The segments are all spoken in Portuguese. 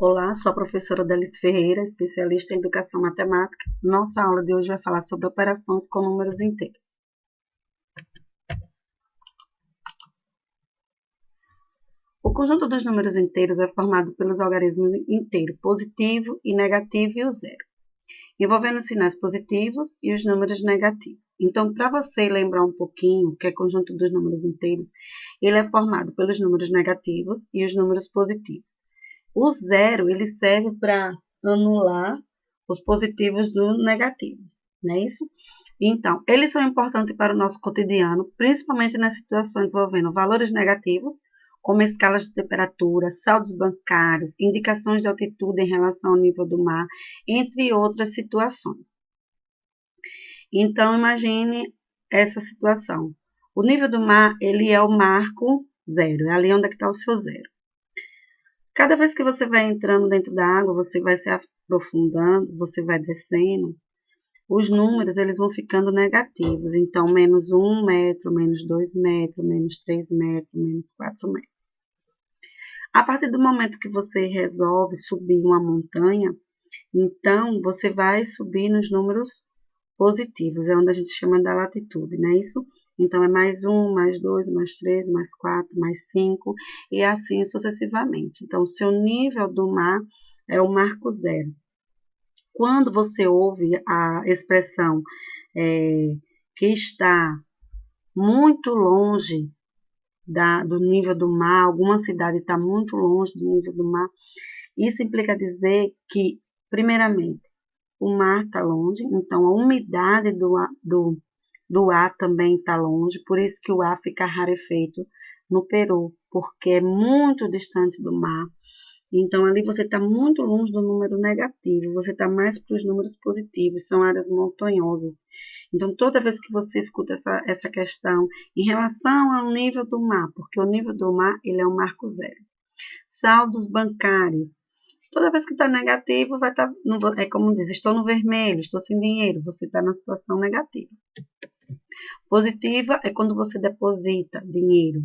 Olá, sou a professora Dalice Ferreira, especialista em educação matemática. Nossa aula de hoje vai falar sobre operações com números inteiros. O conjunto dos números inteiros é formado pelos algarismos inteiro, positivo e negativo e o zero, envolvendo os sinais positivos e os números negativos. Então, para você lembrar um pouquinho o que é conjunto dos números inteiros, ele é formado pelos números negativos e os números positivos. O zero, ele serve para anular os positivos do negativo, não é isso? Então, eles são importantes para o nosso cotidiano, principalmente nas situações envolvendo valores negativos, como escalas de temperatura, saldos bancários, indicações de altitude em relação ao nível do mar, entre outras situações. Então, imagine essa situação. O nível do mar, ele é o marco zero, é ali onde está o seu zero. Cada vez que você vai entrando dentro da água, você vai se aprofundando, você vai descendo, os números eles vão ficando negativos. Então, menos 1 metro, menos 2 metros, menos 3 metros, menos 4 metros. A partir do momento que você resolve subir uma montanha, então você vai subir nos números positivos, é onde a gente chama da latitude, não é isso? Então, é mais 1, mais 2, mais 3, mais 4, mais 5, e assim sucessivamente. Então, o seu nível do mar é o marco zero. Quando você ouve a expressão que está muito longe do nível do mar, alguma cidade está muito longe do nível do mar, isso implica dizer que, primeiramente, o mar está longe, então a umidade do ar também está longe, por isso que o ar fica rarefeito no Peru, porque é muito distante do mar. Então, ali você está muito longe do número negativo, você está mais para os números positivos, são áreas montanhosas. Então, toda vez que você escuta essa questão em relação ao nível do mar, porque o nível do mar ele é um marco zero. Saldos bancários. Toda vez que está negativo, vai estar, é como diz, estou no vermelho, estou sem dinheiro, você está na situação negativa. Positiva é quando você deposita dinheiro.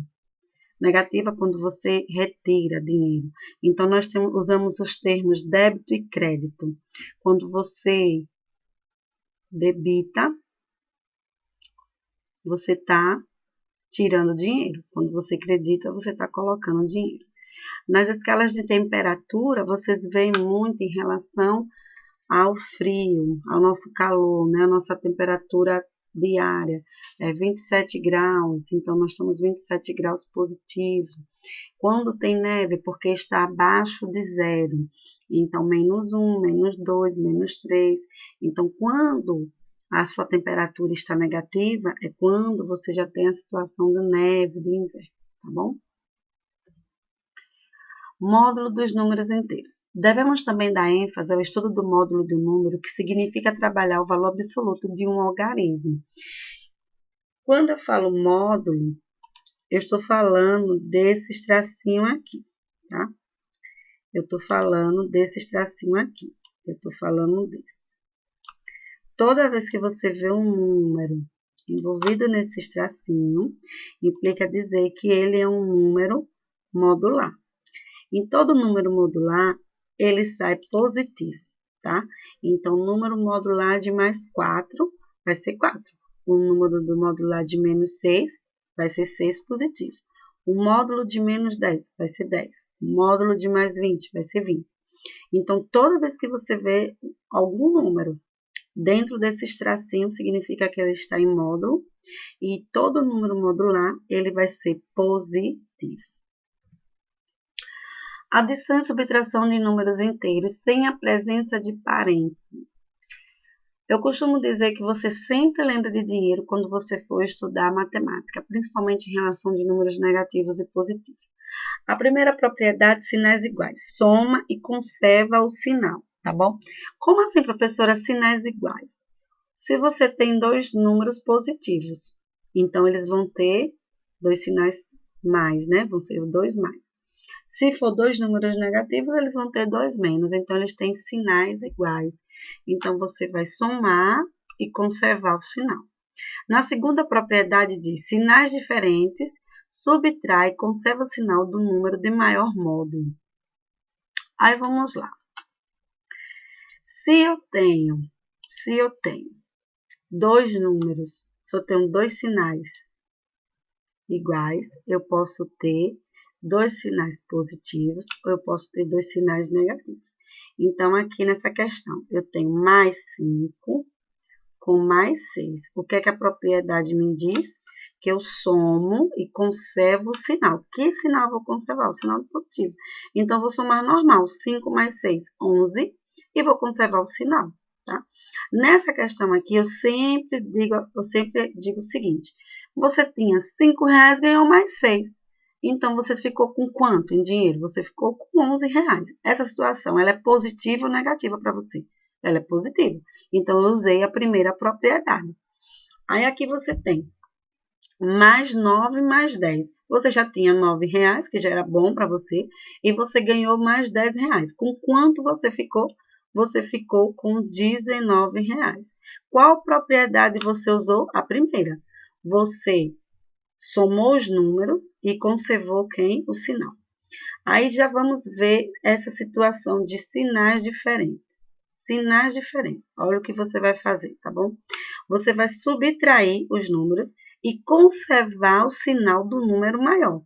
Negativa é quando você retira dinheiro. Então, nós usamos os termos débito e crédito. Quando você debita, você está tirando dinheiro. Quando você acredita, você está colocando dinheiro. Nas escalas de temperatura, vocês veem muito em relação ao frio, ao nosso calor, né? A nossa temperatura diária é 27 graus, então nós estamos 27 graus positivo. Quando tem neve, porque está abaixo de zero, então menos 1, menos 2, menos 3. Então, quando a sua temperatura está negativa, é quando você já tem a situação de neve, de inverno, tá bom? Módulo dos números inteiros. Devemos também dar ênfase ao estudo do módulo de um número, que significa trabalhar o valor absoluto de um algarismo. Quando eu falo módulo, eu estou falando desses tracinhos aqui, tá? Eu estou falando desses tracinhos aqui. Eu estou falando desse. Toda vez que você vê um número envolvido nesses tracinhos, implica dizer que ele é um número modular. Em todo número modular, ele sai positivo, tá? Então, o número modular de mais 4 vai ser 4. O número do modular de menos 6 vai ser 6 positivo. O módulo de menos 10 vai ser 10. O módulo de mais 20 vai ser 20. Então, toda vez que você vê algum número dentro desses tracinhos, significa que ele está em módulo. E todo número modular, ele vai ser positivo. Adição e subtração de números inteiros sem a presença de parênteses. Eu costumo dizer que você sempre lembra de dinheiro quando você for estudar matemática, principalmente em relação de números negativos e positivos. A primeira propriedade, sinais iguais. Soma e conserva o sinal, tá bom? Como assim, professora, sinais iguais? Se você tem dois números positivos, então eles vão ter dois sinais mais, né? Vão ser dois mais. Se for dois números negativos, eles vão ter dois menos. Então, eles têm sinais iguais. Então, você vai somar e conservar o sinal. Na segunda propriedade diz, sinais diferentes, subtrai e conserva o sinal do número de maior módulo. Aí vamos lá. Se eu tenho dois números, se eu tenho dois sinais iguais, eu posso ter dois sinais positivos ou eu posso ter dois sinais negativos. Então, aqui nessa questão, eu tenho mais 5 com mais 6. O que é que a propriedade me diz? Que eu somo e conservo o sinal. Que sinal eu vou conservar? O sinal positivo. Então, eu vou somar normal. 5 mais 6, 11. E vou conservar o sinal, tá? Nessa questão aqui, eu sempre digo o seguinte. Você tinha 5 reais, ganhou mais 6. Então, você ficou com quanto em dinheiro? Você ficou com 11 reais. Essa situação, ela é positiva ou negativa para você? Ela é positiva. Então, eu usei a primeira propriedade. Aí, aqui você tem mais 9 mais 10. Você já tinha 9 reais, que já era bom para você, e você ganhou mais 10 reais. Com quanto você ficou? Você ficou com 19 reais. Qual propriedade você usou? A primeira. Você somou os números e conservou quem? O sinal. Aí já vamos ver essa situação de sinais diferentes. Sinais diferentes. Olha o que você vai fazer, tá bom? Você vai subtrair os números e conservar o sinal do número maior.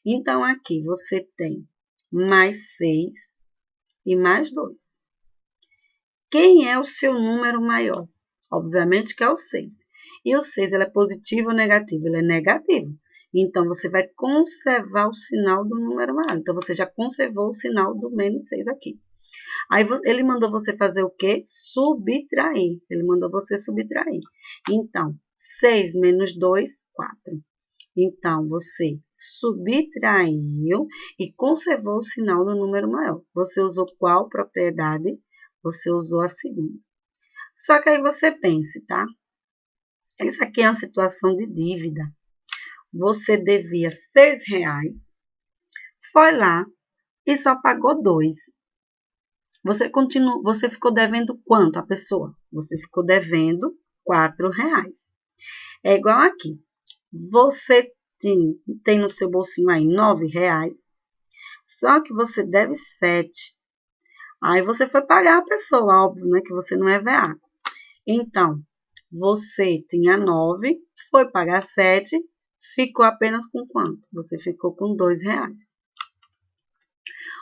Então, aqui você tem mais 6 e mais 2. Quem é o seu número maior? Obviamente que é o 6. E o 6, ele é positivo ou negativo? Ele é negativo. Então, você vai conservar o sinal do número maior. Então, você já conservou o sinal do menos 6 aqui. Aí, ele mandou você fazer o quê? Subtrair. Ele mandou você subtrair. Então, 6 menos 2, 4. Então, você subtraiu e conservou o sinal do número maior. Você usou qual propriedade? Você usou a segunda. Só que aí você pense, tá? Isso aqui é uma situação de dívida. Você devia 6 reais, foi lá e só pagou 2. Você ficou devendo quanto a pessoa? Você ficou devendo 4 reais. É igual aqui. Você tem no seu bolsinho aí 9 reais, só que você deve 7. Aí você foi pagar a pessoa, óbvio, né? Que você não é veaco. Então, você tinha 9, foi pagar 7, ficou apenas com quanto? Você ficou com 2 reais.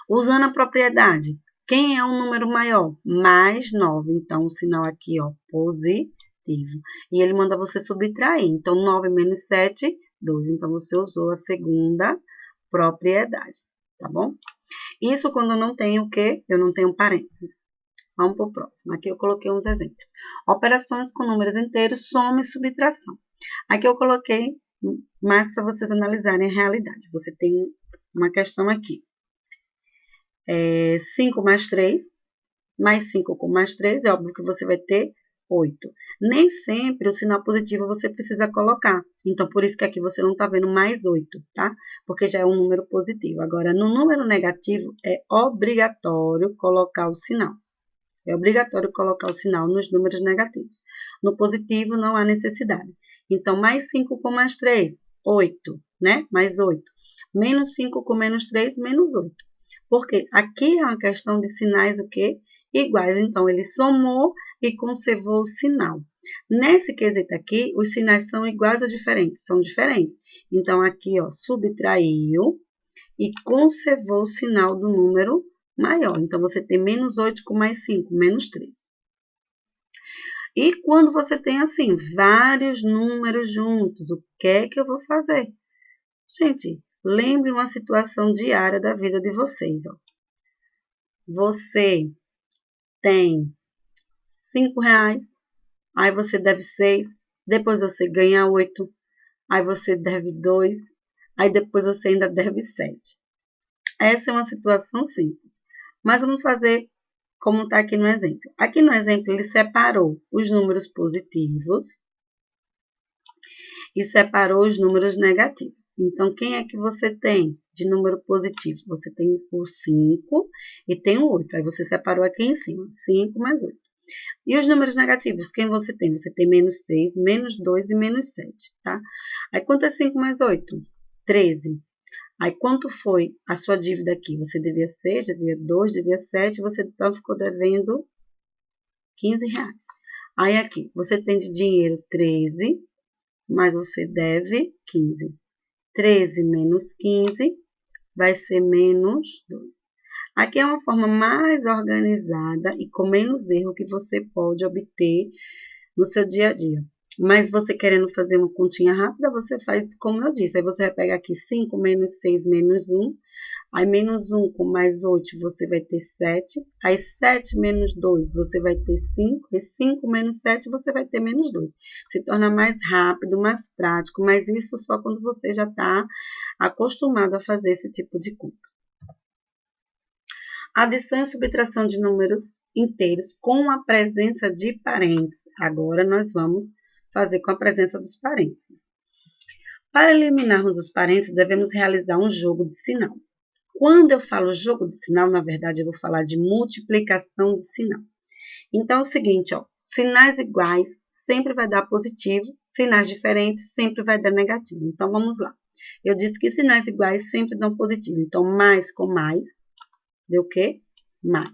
Usando a propriedade, quem é o número maior? Mais 9. Então, o sinal aqui, ó, positivo. E ele manda você subtrair. Então, 9 menos 7, 2. Então, você usou a segunda propriedade, tá bom? Isso quando eu não tenho o quê? Eu não tenho parênteses. Vamos para o próximo. Aqui eu coloquei uns exemplos. Operações com números inteiros, soma e subtração. Aqui eu coloquei mais para vocês analisarem a realidade. Você tem uma questão aqui. 5 mais 3, mais 5 com mais 3, é óbvio que você vai ter 8. Nem sempre o sinal positivo você precisa colocar. Então, por isso que aqui você não está vendo mais 8, tá? Porque já é um número positivo. Agora, no número negativo, é obrigatório colocar o sinal. É obrigatório colocar o sinal nos números negativos. No positivo, não há necessidade. Então, mais 5 com mais 3, 8, né? Mais 8. Menos 5 com menos 3, menos 8. Porque aqui é uma questão de sinais o quê? Iguais. Então, ele somou e conservou o sinal. Nesse quesito aqui, os sinais são iguais ou diferentes? São diferentes. Então, aqui, ó, subtraiu e conservou o sinal do número maior. Então, você tem menos 8 com mais 5, menos 3. E quando você tem, assim, vários números juntos, o que é que eu vou fazer? Gente, lembre uma situação diária da vida de vocês, ó. Você tem 5 reais, aí você deve 6, depois você ganha 8, aí você deve 2, aí depois você ainda deve 7. Essa é uma situação simples. Mas vamos fazer como está aqui no exemplo. Aqui no exemplo, ele separou os números positivos e separou os números negativos. Então, quem é que você tem de número positivo? Você tem o 5 e tem o 8. Aí, você separou aqui em cima, 5 mais 8. E os números negativos, quem você tem? Você tem menos 6, menos 2 e menos 7, tá? Aí, quanto é 5 mais 8? 13. Aí, quanto foi a sua dívida aqui? Você devia 6, devia 2, devia 7, você então ficou devendo 15 reais. Aí, aqui, você tem de dinheiro 13, mas você deve 15. 13 menos 15 vai ser menos 2. Aqui é uma forma mais organizada e com menos erro que você pode obter no seu dia a dia. Mas você querendo fazer uma continha rápida, você faz como eu disse. Aí você vai pegar aqui 5 menos 6 menos 1. Aí menos 1 com mais 8 você vai ter 7. Aí 7 menos 2 você vai ter 5. E 5 menos 7 você vai ter menos 2. Se torna mais rápido, mais prático. Mas isso só quando você já está acostumado a fazer esse tipo de conta. Adição e subtração de números inteiros com a presença de parênteses. Agora nós vamos fazer com a presença dos parênteses. Para eliminarmos os parênteses, devemos realizar um jogo de sinal. Quando eu falo jogo de sinal, na verdade, eu vou falar de multiplicação de sinal. Então, é o seguinte, ó, sinais iguais sempre vai dar positivo, sinais diferentes sempre vai dar negativo. Então, vamos lá. Eu disse que sinais iguais sempre dão positivo. Então, mais com mais, deu o quê? Mais.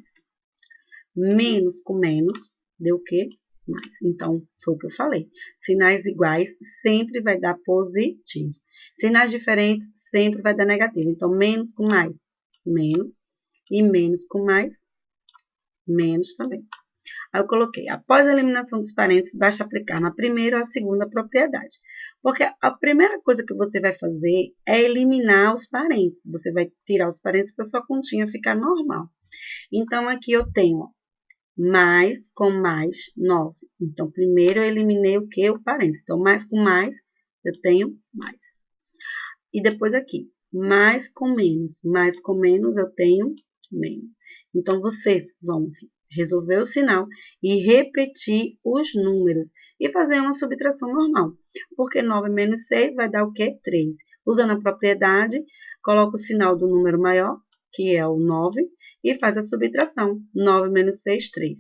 Menos com menos, deu o quê? Mais. Então, foi o que eu falei. Sinais iguais sempre vai dar positivo. Sinais diferentes sempre vai dar negativo. Então, menos com mais, menos. E menos com mais, menos também. Aí eu coloquei, após a eliminação dos parênteses, basta aplicar na primeira ou a segunda propriedade. Porque a primeira coisa que você vai fazer é eliminar os parênteses. Você vai tirar os parênteses para sua continha ficar normal. Então, aqui eu tenho, ó, mais com mais, 9. Então, primeiro eu eliminei o que? O parênteses. Então, mais com mais, eu tenho mais. E depois aqui, mais com menos, eu tenho menos. Então, vocês vão resolver o sinal e repetir os números. E fazer uma subtração normal. Porque 9 menos 6 vai dar o quê? 3. Usando a propriedade, coloca o sinal do número maior, que é o 9, e faz a subtração. 9 menos 6, 3.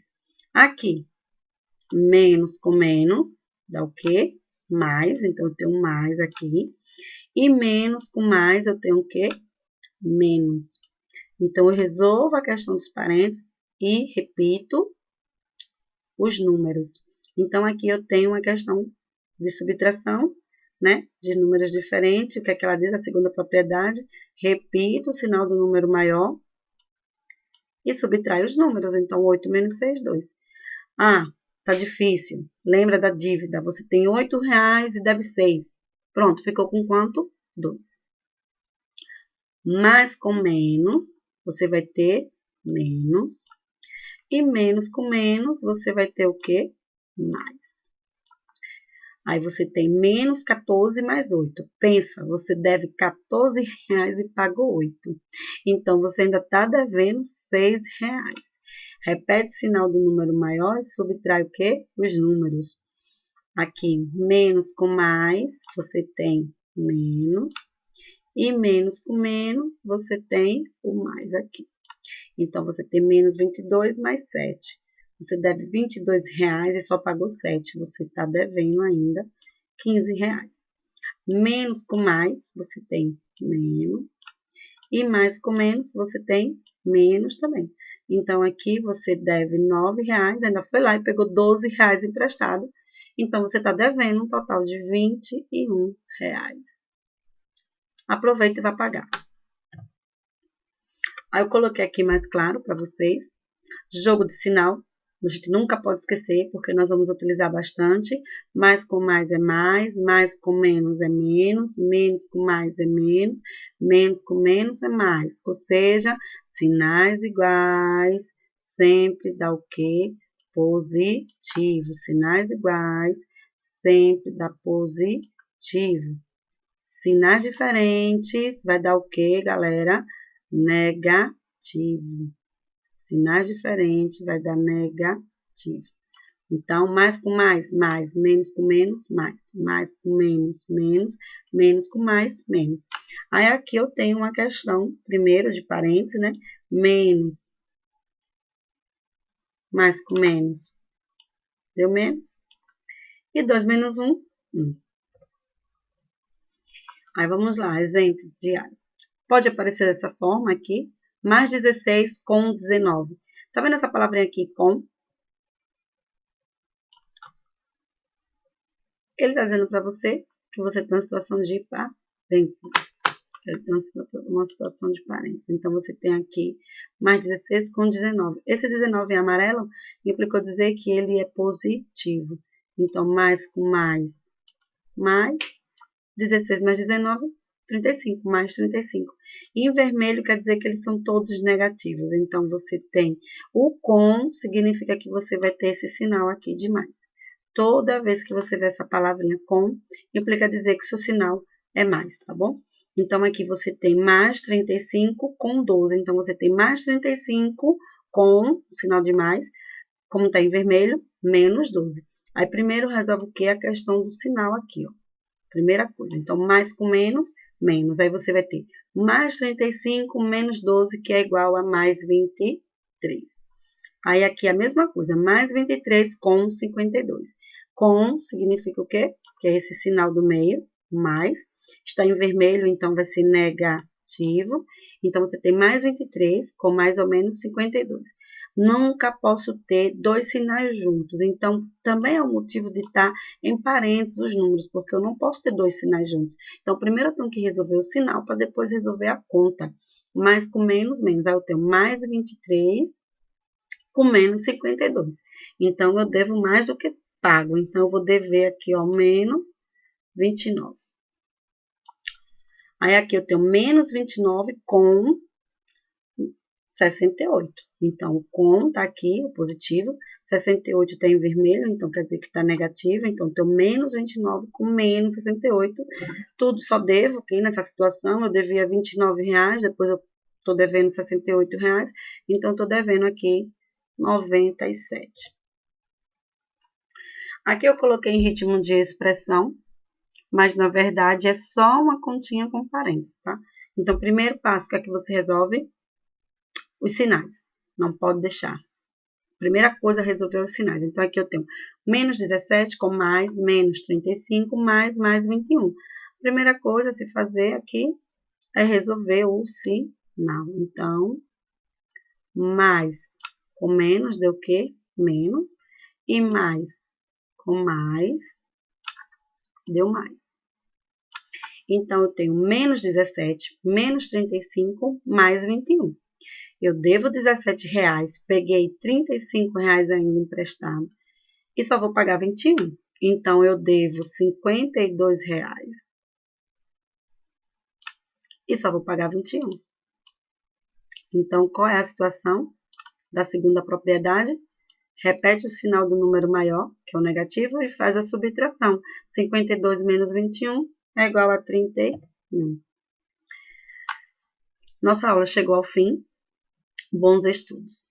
Aqui, menos com menos, dá o quê? Mais, então eu tenho mais aqui. E menos com mais, eu tenho o quê? Menos. Então, eu resolvo a questão dos parênteses e repito os números. Então, aqui eu tenho uma questão de subtração, né? De números diferentes. O que é que ela diz? A segunda propriedade. Repito o sinal do número maior e subtrai os números. Então, 8 menos 6, 2. Ah, tá difícil. Lembra da dívida. Você tem 8 reais e deve 6. Pronto, ficou com quanto? 2. Mais com menos, você vai ter menos. E menos com menos, você vai ter o quê? Mais. Aí você tem menos 14 mais 8. Pensa, você deve 14 reais e pagou 8. Então, você ainda está devendo 6 reais. Repete o sinal do número maior e subtrai o quê? Os números. Aqui, menos com mais, você tem menos. E menos com menos, você tem o mais aqui. Então, você tem menos 22 mais 7. Você deve 22 reais e só pagou 7. Você está devendo ainda 15 reais. Menos com mais, você tem menos. E mais com menos, você tem menos também. Então, aqui você deve 9 reais, ainda foi lá e pegou 12 reais emprestado. Então, você está devendo um total de 21 reais. Aproveita e vai pagar. Aí eu coloquei aqui mais claro para vocês. Jogo de sinal. A gente nunca pode esquecer, porque nós vamos utilizar bastante. Mais com mais é mais com menos é menos com mais é menos com menos é mais. Ou seja, sinais iguais sempre dá o quê? Positivo. Sinais iguais sempre dá positivo. Sinais diferentes vai dar o quê, galera? Negativo. Sinais diferentes vai dar negativo. Então, mais com mais, mais. Menos com menos, mais. Mais com menos, menos. Menos com mais, menos. Aí, aqui eu tenho uma questão, primeiro, de parênteses, né? Menos. Mais com menos. Deu menos. E 2 menos 1, 1. Aí, vamos lá, exemplos diários. Pode aparecer dessa forma aqui, mais 16 com 19. Tá vendo essa palavrinha aqui, com? Ele tá dizendo para você que você tem uma situação de parênteses. Ele tem uma situação de parênteses. Então, você tem aqui mais 16 com 19. Esse 19 em amarelo implicou dizer que ele é positivo. Então, mais com mais, 16 mais 19, 35, mais 35. E em vermelho quer dizer que eles são todos negativos. Então, você tem o com, significa que você vai ter esse sinal aqui de mais. Toda vez que você vê essa palavrinha com, implica dizer que seu sinal é mais, tá bom? Então, aqui você tem mais 35 com 12. Então, você tem mais 35 com o sinal de mais, como está em vermelho, menos 12. Aí, primeiro resolve o que? A questão do sinal aqui, ó. Primeira coisa. Então, mais com menos, menos. Aí, você vai ter mais 35 menos 12, que é igual a mais 23. Aí, aqui a mesma coisa, mais 23 com 52. Com significa o quê? Que é esse sinal do meio, mais. Está em vermelho, então vai ser negativo. Então, você tem mais 23 com mais ou menos 52. Nunca posso ter dois sinais juntos. Então, também é o motivo de estar em parênteses os números, porque eu não posso ter dois sinais juntos. Então, primeiro eu tenho que resolver o sinal para depois resolver a conta. Mais com menos, menos. Aí, eu tenho mais 23 com menos 52. Então, eu devo mais do que pago. Então, eu vou dever aqui, ó, menos 29. Aí, aqui eu tenho menos 29 com 68. Então, o com tá aqui, o positivo. 68 está em vermelho, então quer dizer que está negativo. Então, eu tenho menos 29 com menos 68. Tudo só devo aqui nessa situação. Eu devia R$29, depois eu estou devendo R$68. Então, estou devendo aqui 97. Aqui eu coloquei em ritmo de expressão, mas na verdade é só uma continha com parênteses, tá? Então, primeiro passo, que é que você resolve? Os sinais. Não pode deixar. Primeira coisa, resolver os sinais. Então, aqui eu tenho menos 17 com mais, menos 35, mais 21. Primeira coisa a se fazer aqui é resolver o sinal. Então, mais com menos deu o quê? Menos. E mais com mais deu mais. Então, eu tenho menos 17, menos 35, mais 21. Eu devo R$17, peguei R$35 ainda emprestado e só vou pagar 21. Então, eu devo R$52 e só vou pagar 21. Então, qual é a situação da segunda propriedade? Repete o sinal do número maior, que é o negativo, e faz a subtração. 52 menos 21 é igual a 31. Nossa aula chegou ao fim. Bons estudos!